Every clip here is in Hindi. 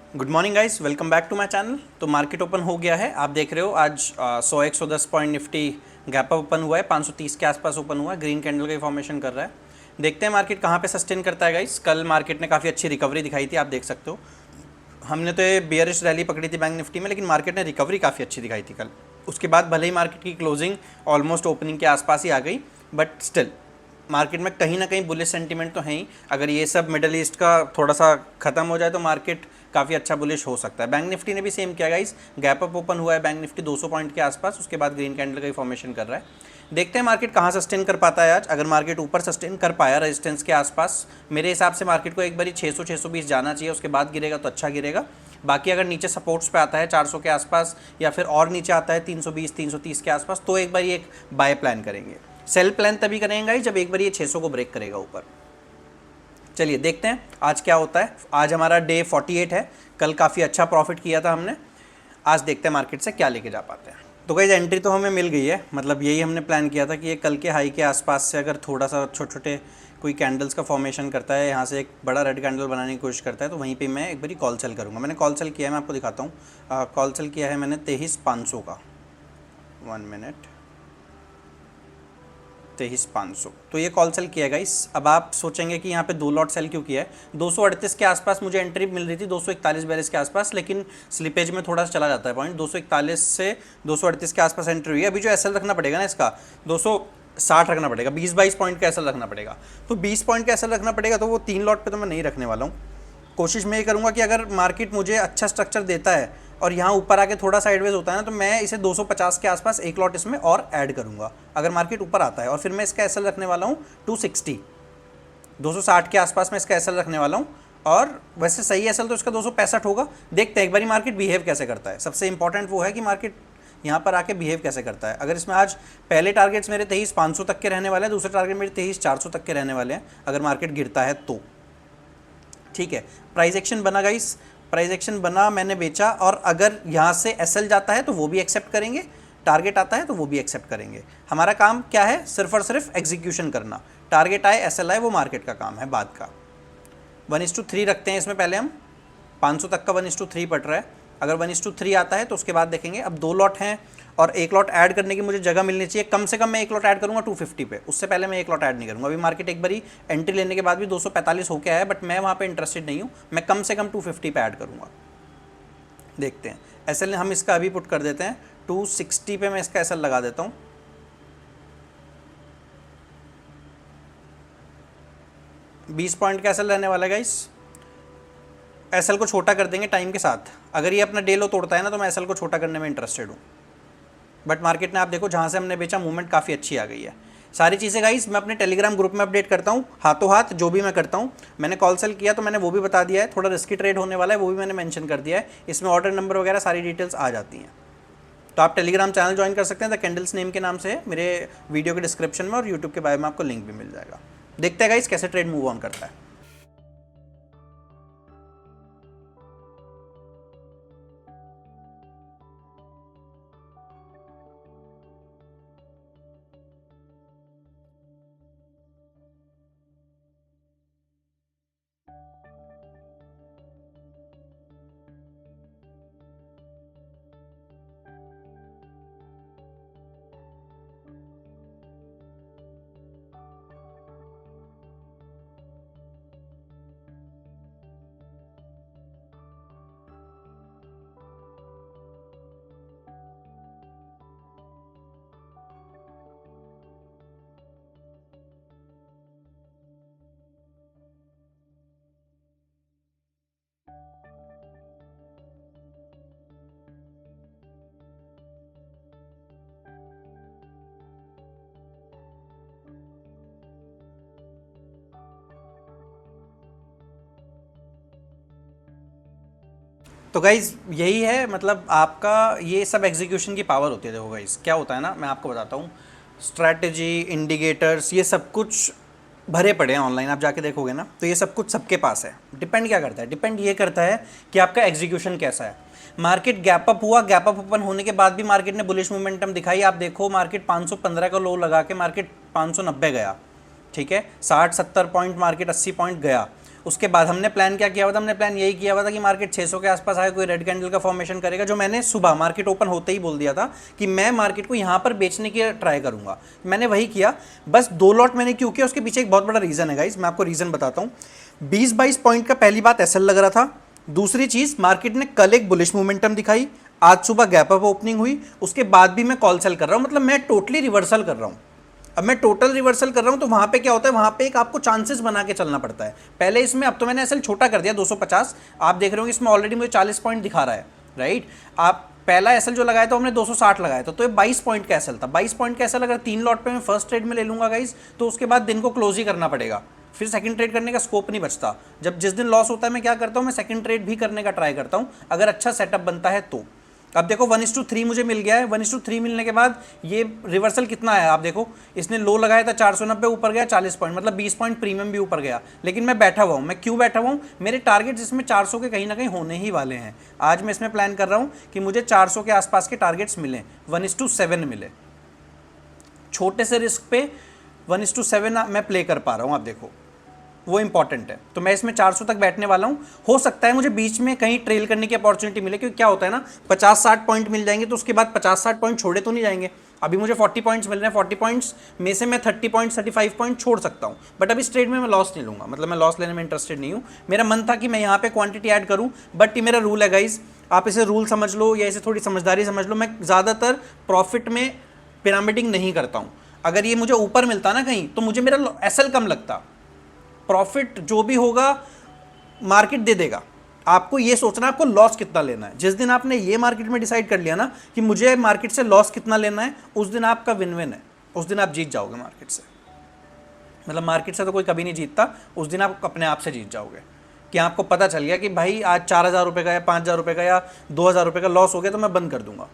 Good morning guys, welcome back to my channel. तो मार्केट ओपन हो गया है, आप देख रहे हो। आज 100-110 point Nifty gap up open हुआ है, 530 के आसपास ओपन हुआ है, ग्रीन कैंडल का फॉर्मेशन कर रहा है। देखते हैं मार्केट कहाँ पे सस्टेन करता है गाइस। कल मार्केट ने काफ़ी अच्छी रिकवरी दिखाई थी, आप देख सकते हो। हमने तो ये बियरिश रैली पकड़ी थी बैंक निफ्टी में, लेकिन मार्केट ने रिकवरी काफ़ी अच्छी दिखाई थी कल। उसके बाद भले ही मार्केट की क्लोजिंग ऑलमोस्ट ओपनिंग के आसपास ही आ गई, बट स्टिल मार्केट में कहीं ना कहीं बुलिश सेंटीमेंट तो है ही। अगर ये सब मिडल ईस्ट का थोड़ा सा खत्म हो जाए तो मार्केट काफ़ी अच्छा बुलिश हो सकता है। बैंक निफ्टी ने भी सेम किया गाइस, गैप अप ओपन हुआ है बैंक निफ्टी 200 पॉइंट के आसपास, उसके बाद ग्रीन कैंडल का फॉर्मेशन कर रहा है। देखते हैं मार्केट कहाँ सस्टेन कर पाता है आज। अगर मार्केट ऊपर सस्टेन कर पाया रेजिस्टेंस के आसपास, मेरे हिसाब से मार्केट को एक बारी 600-620 जाना चाहिए, उसके बाद गिरेगा तो अच्छा गिरेगा। बाकी अगर नीचे सपोर्ट्स पे आता है 400 के आसपास, या फिर और नीचे आता है 320-330 के आसपास, तो एक बार एक बाय प्लान करेंगे। सेल प्लान तभी करेंगे जब एक बार ये 600 को ब्रेक करेगा ऊपर। चलिए देखते हैं आज क्या होता है। आज हमारा डे 48 है, कल काफ़ी अच्छा प्रॉफिट किया था हमने। आज देखते हैं मार्केट से क्या लेके जा पाते हैं। तो गाइस एंट्री तो हमें मिल गई है, मतलब यही हमने प्लान किया था कि ये कल के हाई के आसपास से अगर थोड़ा सा छोटे छोटे कोई कैंडल्स का फॉर्मेशन करता है, यहाँ से एक बड़ा रेड कैंडल बनाने की कोशिश करता है, तो वहीं पे मैं एक बारी कॉल सेल करूँगा। मैंने कॉल सेल किया है, मैं आपको दिखाता हूँ। कॉल सेल किया है मैंने 23,500 का। 1 मिनट, 23,500, तो ये कॉल सेल किया गाइस। अब आप सोचेंगे कि यहाँ पे 2 लॉट सेल क्यों किया है। 238 के आसपास मुझे एंट्री मिल रही थी, 241-42 के आसपास, लेकिन स्लिपेज में थोड़ा सा चला जाता है पॉइंट। 241 से 238 के आसपास एंट्री हुई है। अभी जो एसएल रखना पड़ेगा ना इसका, 260 रखना पड़ेगा, 20-22 पॉइंट का एसएल रखना पड़ेगा। तो 20 पॉइंट का एसएल रखना पड़ेगा, तो वो 3 लॉट पे तो मैं नहीं रखने वाला हूँ। कोशिश मैं ये करूँगा कि अगर मार्केट मुझे अच्छा स्ट्रक्चर देता है और यहाँ ऊपर आके थोड़ा साइडवेज होता है ना, तो मैं इसे 250 के आसपास एक लॉट इसमें और ऐड करूँगा अगर मार्केट ऊपर आता है। और फिर मैं इसका एसएल रखने वाला हूँ 260, 260 के आसपास मैं इसका एसएल रखने वाला हूँ। और वैसे सही एसएल तो इसका 265 होगा। देखते हैं एक बारी मार्केट बिहेव कैसे करता है। सबसे इंपॉर्टेंट वो है कि मार्केट यहाँ पर आके बिहेव कैसे करता है। अगर इसमें आज पहले टारगेट्स मेरे 23,500 तक के रहने वाले हैं, दूसरे टारगेट मेरे 23,400 तक के रहने वाले हैं अगर मार्केट गिरता है तो। ठीक है, प्राइस एक्शन बना गाइस, प्राइस एक्शन बना, मैंने बेचा। और अगर यहाँ से एसएल जाता है तो वो भी एक्सेप्ट करेंगे, टारगेट आता है तो वो भी एक्सेप्ट करेंगे। हमारा काम क्या है, सिर्फ और सिर्फ एग्जीक्यूशन करना। टारगेट आए एसएल आए वो मार्केट का काम है बाद का। 1:3 रखते हैं इसमें पहले हम। 500 तक का 1:3 पड़ रहा है। अगर 1:3 आता है तो उसके बाद देखेंगे। अब 2 लॉट हैं और एक लॉट ऐड करने की मुझे जगह मिलनी चाहिए। कम से कम मैं एक लॉट ऐड करूँगा 250 पे, उससे पहले मैं एक लॉट ऐड नहीं करूँगा। अभी मार्केट एक बारी एंट्री लेने के बाद भी 245 होके आया है, बट मैं वहाँ पे इंटरेस्टेड नहीं हूँ। मैं कम से कम 250 पे ऐड करूँगा। देखते हैं एसएल हम इसका अभी पुट कर देते हैं 260 पे। मैं इसका एसएल लगा देता हूँ। 20 पॉइंट का एसएल रहने वाला है गाइस। एसएल को छोटा कर देंगे टाइम के साथ। अगर ये अपना डे लो तोड़ता है ना, तो मैं एसएल को छोटा करने में इंटरेस्टेड हूँ। बट मार्केट ने आप देखो जहाँ से हमने बेचा मूवमेंट काफ़ी अच्छी आ गई है। सारी चीज़ें गाइस मैं अपने टेलीग्राम ग्रुप में अपडेट करता हूँ, हाथों हाथ जो भी मैं करता हूँ। मैंने कॉल सेल किया तो मैंने वो भी बता दिया है। थोड़ा रिस्की ट्रेड होने वाला है वो भी मैंने मेंशन कर दिया है। इसमें ऑर्डर नंबर वगैरह सारी डिटेल्स आ जाती हैं। तो आप टेलीग्राम चैनल ज्वाइन कर सकते हैं, द कैंडल्स नेम के नाम से है, मेरे वीडियो के डिस्क्रिप्शन में और यूट्यूब के बारे में आपको लिंक भी मिल जाएगा। देखते हैं गाइस कैसे ट्रेड मूव ऑन करता है। तो गाइज़ यही है, मतलब आपका ये सब एग्जीक्यूशन की पावर होती है। देखो गाइज़ क्या होता है ना, मैं आपको बताता हूँ। स्ट्रैटेजी, इंडिकेटर्स, ये सब कुछ भरे पड़े हैं ऑनलाइन, आप जाके देखोगे ना, तो ये सब कुछ सबके पास है। डिपेंड क्या करता है, डिपेंड ये करता है कि आपका एग्जीक्यूशन कैसा है। मार्केट गैप अप हुआ, गैप अप ओपन होने के बाद भी मार्केट ने बुलिश मोमेंटम दिखाई। आप देखो मार्केट 515 का लो लगा के मार्केट 590 गया। ठीक है, 60-70 पॉइंट मार्केट 80 पॉइंट गया। उसके बाद हमने प्लान क्या किया हुआ था, हमने प्लान यही किया हुआ था कि मार्केट 600 के आसपास आए, कोई रेड कैंडल का फॉर्मेशन करेगा, जो मैंने सुबह मार्केट ओपन होते ही बोल दिया था कि मैं मार्केट को यहाँ पर बेचने की ट्राई करूँगा। मैंने वही किया, बस 2 लॉट मैंने क्यों किया उसके पीछे एक बहुत बड़ा रीज़न है गाइस, मैं आपको रीज़न बताता हूँ। 20-22 पॉइंट का पहली बात एसएल लग रहा था। दूसरी चीज़, मार्केट ने कल एक बुलिश मोमेंटम दिखाई, आज सुबह गैप अप ओपनिंग हुई, उसके बाद भी मैं कॉल सेल कर रहा हूँ, मतलब मैं टोटली रिवर्सल कर रहा हूँ। अब मैं टोटल रिवर्सल कर रहा हूं तो वहां पे क्या होता है, वहां पे एक आपको चांसेस बना के चलना पड़ता है। पहले इसमें, अब तो मैंने एसएल छोटा कर दिया 250, आप देख रहे हो इसमें ऑलरेडी मुझे 40 पॉइंट दिखा रहा है, राइट। आप पहला एसएल जो लगाया था हमने 260 लगाया था, तो ये 22 पॉइंट का एसएल था। 22 पॉइंट का एसएल अगर 3 लॉट पे मैं फर्स्ट ट्रेड में ले लूंगा गाइस, तो उसके बाद दिन को क्लोज ही करना पड़ेगा, फिर सेकंड ट्रेड करने का स्कोप नहीं बचता। जब जिस दिन लॉस होता है मैं क्या करता हूँ, मैं सेकंड ट्रेड भी करने का ट्राई करता हूँ अगर अच्छा सेटअप बनता है तो। अब देखो 1:3 मुझे मिल गया है। 1:3 मिलने के बाद ये रिवर्सल कितना है आप देखो, इसने लो लगाया था 490, ऊपर गया 40 पॉइंट, मतलब 20 पॉइंट प्रीमियम भी ऊपर गया। लेकिन मैं बैठा हुआ हूँ, मैं क्यों बैठा हुआ हूँ, मेरे टारगेट इसमें 400 के कहीं ना कहीं होने ही वाले हैं। आज मैं इसमें प्लान कर रहा हूँ कि मुझे 400 के आसपास के टारगेट्स मिलें, 1:7 मिले। छोटे से रिस्क पे 1:7 मैं प्ले कर पा रहा हूँ, आप देखो वो इंपॉर्टेंट है। तो मैं इसमें 400 तक बैठने वाला हूँ। हो सकता है मुझे बीच में कहीं ट्रेल करने की अपॉर्चुनिटी मिले, क्योंकि क्या होता है ना, 50-60 पॉइंट मिल जाएंगे तो उसके बाद 50-60 पॉइंट छोड़े तो नहीं जाएंगे। अभी मुझे 40 पॉइंट्स मिल रहे हैं, 40 पॉइंट्स में से मैं 30 पॉइंट 35 पॉइंट छोड़ सकता हूँ, बट अभी इस ट्रेड में मैं लॉस नहीं लूँगा, मतलब मैं लॉस लेने में इंटरेस्टेड नहीं हूँ। मेरा मन था कि मैं यहाँ पे क्वांटिटी ऐड करूँ, बट ये मेरा रूल है गाइज, आप इसे रूल समझ लो या इसे थोड़ी समझदारी समझ लो। मैं ज़्यादातर प्रॉफिट में पिरामिडिंग नहीं करता हूँ। अगर ये मुझे ऊपर मिलता ना कहीं तो मुझे मेरा एसएल कम लगता, प्रॉफिट जो भी होगा मार्केट दे देगा। आपको ये सोचना है आपको लॉस कितना लेना है। जिस दिन आपने ये मार्केट में डिसाइड कर लिया ना कि मुझे मार्केट से लॉस कितना लेना है, उस दिन आपका विन विन है, उस दिन आप जीत जाओगे मार्केट से। मतलब मार्केट से तो कोई कभी नहीं जीतता, उस दिन आप अपने आप से जीत जाओगे कि आपको पता चल गया कि भाई आज 4,000 रुपये का या 5,000 रुपये का या 2,000 रुपये का लॉस हो गया तो मैं बंद कर दूंगा।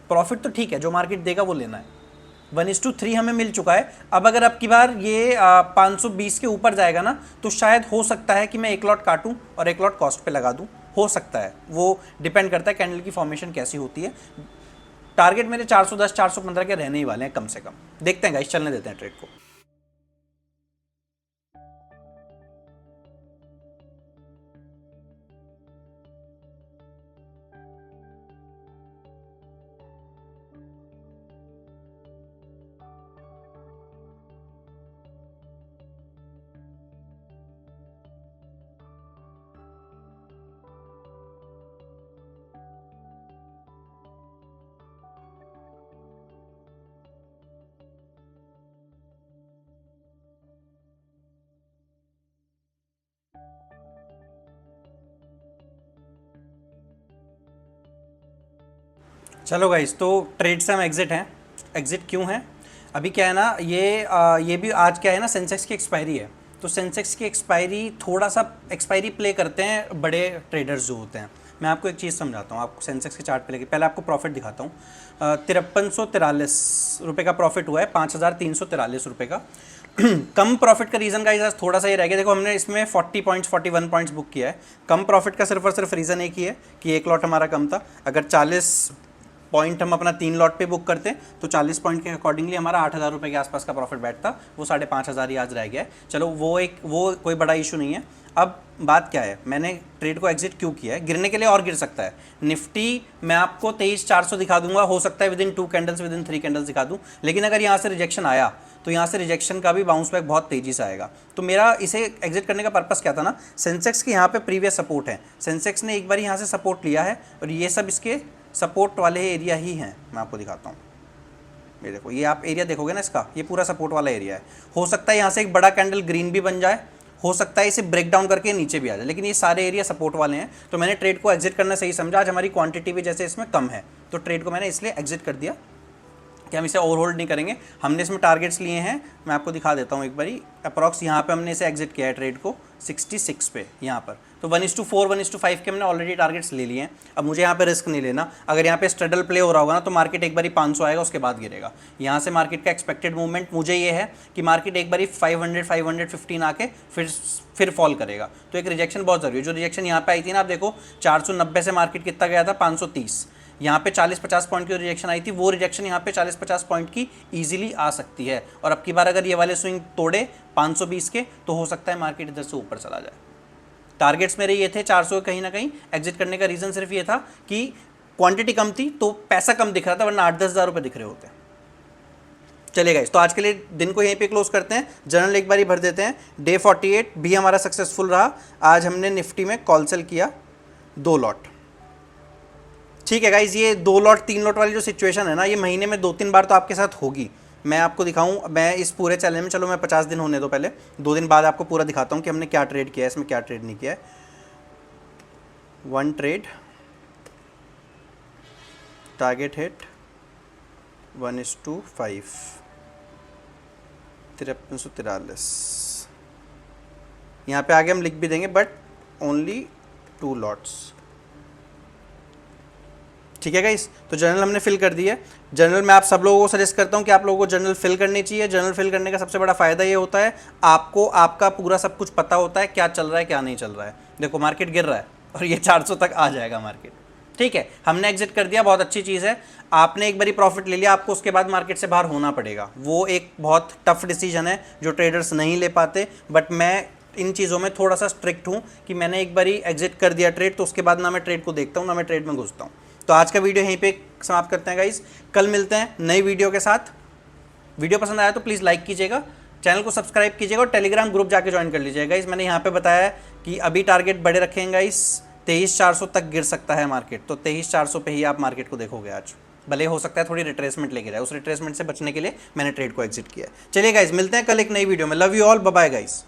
प्रॉफिट तो ठीक है, जो मार्केट देगा वो लेना है। 1:3 हमें मिल चुका है। अब अगर अब की बार ये 520 के ऊपर जाएगा ना, तो शायद हो सकता है कि मैं एक लॉट काटूं और एक लॉट कॉस्ट पे लगा दूं, हो सकता है। वो डिपेंड करता है कैंडल की फॉर्मेशन कैसी होती है। टारगेट मेरे 410 415 के रहने ही वाले हैं कम से कम। देखते हैं गाइस, चलने देते हैं ट्रेड को। चलो गाइस, तो ट्रेड से हम एग्जिट हैं। एग्जिट क्यों है, अभी क्या है ना, ये भी आज क्या है ना, सेंसेक्स की एक्सपायरी है। तो सेंसेक्स की एक्सपायरी, थोड़ा सा एक्सपायरी प्ले करते हैं बड़े ट्रेडर्स जो होते हैं। मैं आपको एक चीज़ समझाता हूँ, आपको सेंसेक्स के चार्ट पे लेके पहले आपको प्रॉफिट दिखाता हूँ। 5343 रुपये का प्रॉफिट हुआ है, 5,343 रुपये का। कम प्रॉफिट का रीज़न का थोड़ा सा ये रह गया। देखो हमने इसमें 40 पॉइंट्स 41 पॉइंट्स बुक किया है। कम प्रॉफिट का सिर्फ और सिर्फ रीज़न एक ही है कि एक लॉट हमारा कम था। अगर 40 पॉइंट हम अपना 3 लॉट पे बुक करते तो 40 पॉइंट के अकॉर्डिंगली हमारा 8,000 रुपये के आसपास का प्रॉफिट बैठता। वो 5,500 ही आज रह गया है। चलो वो कोई बड़ा इशू नहीं है। अब बात क्या है, मैंने ट्रेड को एग्जिट क्यों किया है, गिरने के लिए और गिर सकता है। निफ्टी मैं आपको 23,400 दिखा दूंगा, हो सकता है विदिन 2 कैंडल्स विदिन 3 कैंडल्स दिखा दूं, लेकिन अगर यहाँ से रिजेक्शन आया तो यहाँ से रिजेक्शन का भी बाउंस बैक बहुत तेज़ी से आएगा। तो मेरा इसे एग्जिट करने का पर्पस क्या था ना, सेंसेक्स के यहाँ पे प्रीवियस सपोर्ट है, सेंसेक्स ने एक बार यहाँ से सपोर्ट लिया है और ये सब इसके सपोर्ट वाले एरिया ही हैं। मैं आपको दिखाता हूँ, ये देखो, ये आप एरिया देखोगे ना इसका, ये पूरा सपोर्ट वाला एरिया है। हो सकता है यहाँ से एक बड़ा कैंडल ग्रीन भी बन जाए, हो सकता है इसे ब्रेक डाउन करके नीचे भी आ जाए, लेकिन ये सारे एरिया सपोर्ट वाले हैं। तो मैंने ट्रेड को एग्जिट करना सही समझा। आज हमारी क्वांटिटी भी जैसे इसमें कम है, तो ट्रेड को मैंने इसलिए एग्जिट कर दिया कि हम इसे ओवर होल्ड नहीं करेंगे। हमने इसमें टारगेट्स लिए हैं, मैं आपको दिखा देता हूँ एक बारी। अप्रॉक्स यहाँ पे हमने इसे एग्जिट किया है ट्रेड को 66 पे यहाँ पर। तो 1:4 1:5 के हमने ऑलरेडी टारगेट्स ले लिए हैं। अब मुझे यहाँ पे रिस्क नहीं लेना। अगर यहाँ पे स्ट्रगल प्ले हो रहा होगा ना, तो मार्केट एक बारी 500 आएगा, उसके बाद गिरेगा। यहाँ से मार्केट का एक्सपेक्टेड मूवमेंट मुझे ये है कि मार्केट एक बारी 500 515 आके फिर फॉल करेगा। तो एक रिजेक्शन बहुत जरूरी है। जो रिजेक्शन यहाँ पे आई थी ना, आप देखो 490 से मार्केट कितना गया था, 530। यहाँ पे 40-50 पॉइंट की रिजेक्शन आई थी, वो रिजेक्शन यहाँ पे 40-50 पॉइंट की इजीली आ सकती है। और अब की बार अगर ये वाले स्विंग तोड़े 520 के, तो हो सकता है मार्केट इधर से ऊपर चला जाए। टारगेट्स मेरे ये थे 400 कहीं ना कहीं एग्जिट करने का रीज़न सिर्फ ये था कि क्वांटिटी कम थी तो पैसा कम दिख रहा था, वरना 8-10 हज़ार रुपये दिख रहे होते। चलेगा इस तो आज के लिए दिन को यहीं पे क्लोज करते हैं, जर्नल एक बार ही भर देते हैं। डे 48 भी हमारा सक्सेसफुल रहा। आज हमने निफ्टी में कॉल सेल किया 2 लॉट। ठीक है गाइज, ये 2 लॉट 3 लॉट वाली जो सिचुएशन है ना, ये महीने में 2-3 बार तो आपके साथ होगी। मैं आपको दिखाऊं, मैं इस पूरे चैनल में, चलो मैं 50 दिन होने दो पहले, 2 दिन बाद आपको पूरा दिखाता हूं कि हमने क्या ट्रेड किया है, इसमें क्या ट्रेड नहीं किया है। 1 ट्रेड, टारगेट हिट 1:5, 5343। यहाँ पे आगे हम लिख भी देंगे बट ओनली 2 लॉट्स। ठीक है गाइस, तो जर्नल हमने फिल कर दी है। जर्नल मैं आप सब लोगों को सजेस्ट करता हूँ कि आप लोगों को जर्नल फिल करनी चाहिए। जर्नल फिल करने का सबसे बड़ा फ़ायदा ये होता है, आपको आपका पूरा सब कुछ पता होता है, क्या चल रहा है क्या नहीं चल रहा है। देखो मार्केट गिर रहा है और ये 400 तक आ जाएगा मार्केट। ठीक है, हमने एग्जिट कर दिया, बहुत अच्छी चीज़ है। आपने एक बारी प्रॉफिट ले लिया, आपको उसके बाद मार्केट से बाहर होना पड़ेगा। वो एक बहुत टफ डिसीजन है जो ट्रेडर्स नहीं ले पाते, बट मैं इन चीज़ों में थोड़ा सा स्ट्रिक्ट हूँ कि मैंने एक बारी एग्जिट कर दिया ट्रेड तो उसके बाद ना मैं ट्रेड को देखता हूँ ना मैं ट्रेड में घुसता हूँ। तो आज का वीडियो यहीं पे समाप्त करते हैं गाइस, कल मिलते हैं नई वीडियो के साथ। वीडियो पसंद आया तो प्लीज़ लाइक कीजिएगा, चैनल को सब्सक्राइब कीजिएगा और टेलीग्राम ग्रुप जाके ज्वाइन कर लीजिएगा गाइस। मैंने यहाँ पे बताया है कि अभी टारगेट बड़े रखेंगे गाइस, 23,400 तक गिर सकता है मार्केट, तो 23,400 पे ही आप मार्केट को देखोगे आज। भले हो सकता है थोड़ी रिट्रेसमेंट लेके जाए, उस रिट्रेसमेंट से बचने के लिए मैंने ट्रेड को एग्जिट किया है। चलिए गाइस, मिलते हैं कल एक नई वीडियो में। Love you all, bye bye guys.